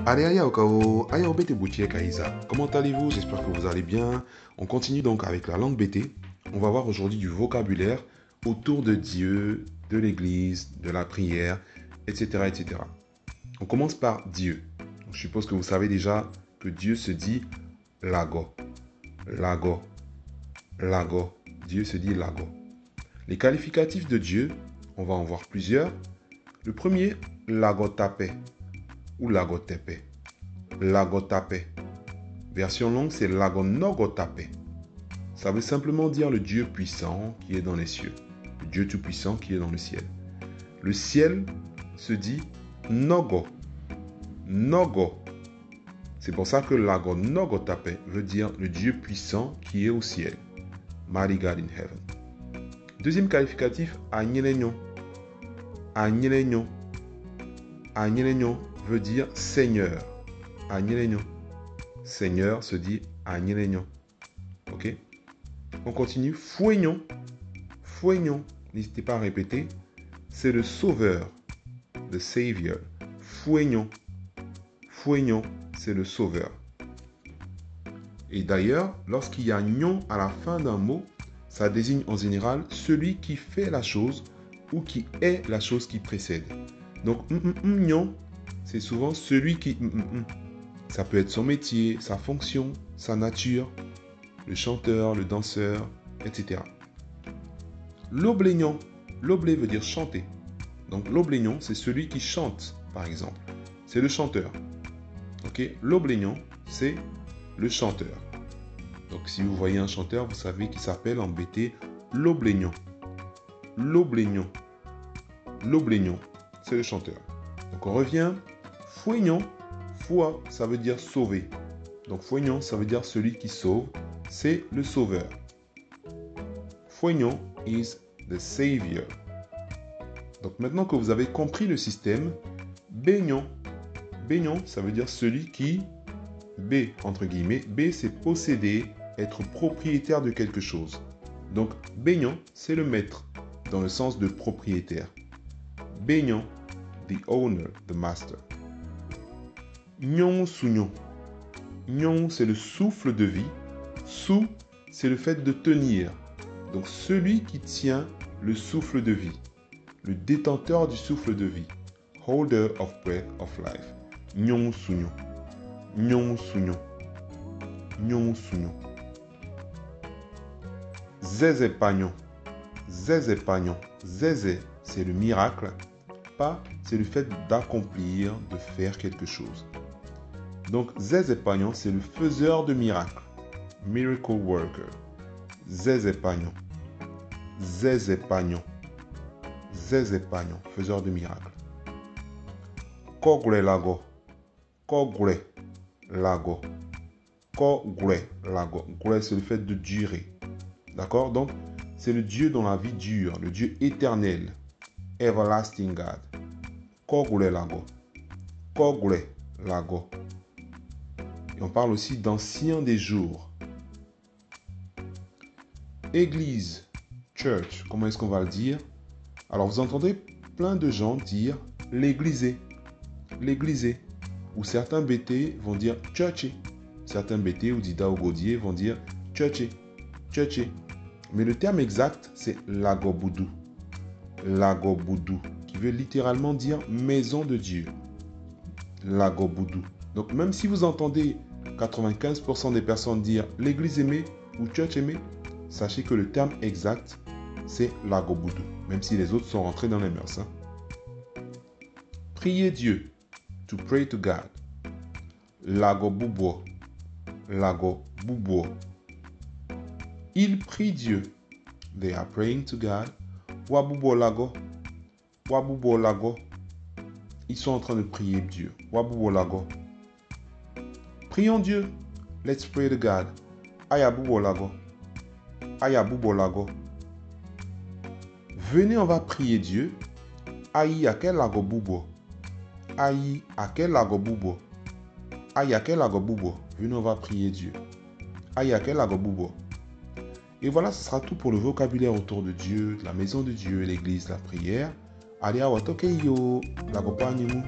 Allez, allez, Okao, allez, au BT Boutier Kaïsa. Comment allez-vous? J'espère que vous allez bien. On continue donc avec la langue BT. On va voir aujourd'hui du vocabulaire autour de Dieu, de l'Église, de la prière, etc., etc. On commence par Dieu. Donc, je suppose que vous savez déjà que Dieu se dit Lago. Lago. Lago. Dieu se dit Lago. Les qualificatifs de Dieu, on va en voir plusieurs. Le premier, Lagotape ou Lagotepe. Lagotape. Version longue, c'est Lagonogotape. Ça veut simplement dire le Dieu puissant qui est dans les cieux. Le Dieu tout-puissant qui est dans le ciel. Le ciel se dit Nogo. Nogo. C'est pour ça que Lagonogotape veut dire le Dieu puissant qui est au ciel. Mighty God in heaven. Deuxième qualificatif, Agnelegnon. Agnelegnon. Agnelegnon veut dire Seigneur. Agnelegnon. Seigneur se dit Agnelegnon. Ok? On continue. Fouegnon. Fouegnon. N'hésitez pas à répéter. C'est le sauveur. Le Savior. Fouegnon. Fouegnon, c'est le sauveur. Et d'ailleurs, lorsqu'il y a gnon à la fin d'un mot, ça désigne en général celui qui fait la chose ou qui est la chose qui précède. Donc, gnon, c'est souvent celui qui... Ça peut être son métier, sa fonction, sa nature, le chanteur, le danseur, etc. L'oblénion. L'oblé veut dire chanter. Donc, l'oblénion, c'est celui qui chante, par exemple. C'est le chanteur. Ok? L'oblénion, c'est le chanteur. Donc, si vous voyez un chanteur, vous savez qu'il s'appelle en BT l'oblénion. L'oblénion. L'oblénion, c'est le chanteur. Donc, on revient. Fouegnon. Foi, ça veut dire sauver. Donc, fouegnon, ça veut dire celui qui sauve. C'est le sauveur. Fouegnon is the savior. Donc, maintenant que vous avez compris le système, baignon. Baignon, ça veut dire celui qui... B, entre guillemets. B, c'est posséder, être propriétaire de quelque chose. Donc, baignon, c'est le maître, dans le sens de propriétaire. Baignon, the owner, the master. Nyon sougnon. Nyon, c'est le souffle de vie. Sou, c'est le fait de tenir. Donc, celui qui tient le souffle de vie. Le détenteur du souffle de vie. Holder of breath of life. Nyon sougnon. Nyon sougnon. Nyon sougnon. Zézé pagnon. Zézé pagnon. Zézé, c'est le miracle. Pas, c'est le fait d'accomplir, de faire quelque chose. Donc, Zézé pagnon, c'est le faiseur de miracles. Miracle worker. Zézé pagnon. Zézé pagnon. Zézé pagnon, faiseur de miracles. Kogre lago. Kogre lago. Kogre lago. Gre, c'est le fait de durer. D'accord? Donc, c'est le Dieu dont la vie dure, le Dieu éternel. Everlasting God. Kogre lago. Kogre lago. Et on parle aussi d'ancien des jours. Église, church, comment est-ce qu'on va le dire? Alors, vous entendez plein de gens dire l'églisé. L'églisé. Ou certains BT vont dire churchy. Certains BT ou Dida ou Gaudier vont dire churchy. Churchy. Mais le terme exact, c'est lagoboudou. Lagoboudou, qui veut littéralement dire maison de Dieu. Lagoboudou. Donc, même si vous entendez 95% des personnes dire l'église aimée ou church aimée, sachez que le terme exact, c'est lagoboudou. Même si les autres sont rentrés dans les mœurs. Prier Dieu. To pray to God. Lagobubo. Lagobubo. Ils prient Dieu. They are praying to God. Wabubo lago. Wabubo lago. Ils sont en train de prier Dieu. Wabubo lago. Prions Dieu. Let's pray to God. Ayabubo lago. Ayabubo lago. Venez, on va prier Dieu. Aïe, akel lago bubo. Aïe, akel lago bubo. Aïe, akel lago bubo. Venez, on va prier Dieu. Aïe, akel lago bubo. Et voilà, ce sera tout pour le vocabulaire autour de Dieu, de la maison de Dieu, l'église, la prière. Allez, à watokeyo, lago panimu.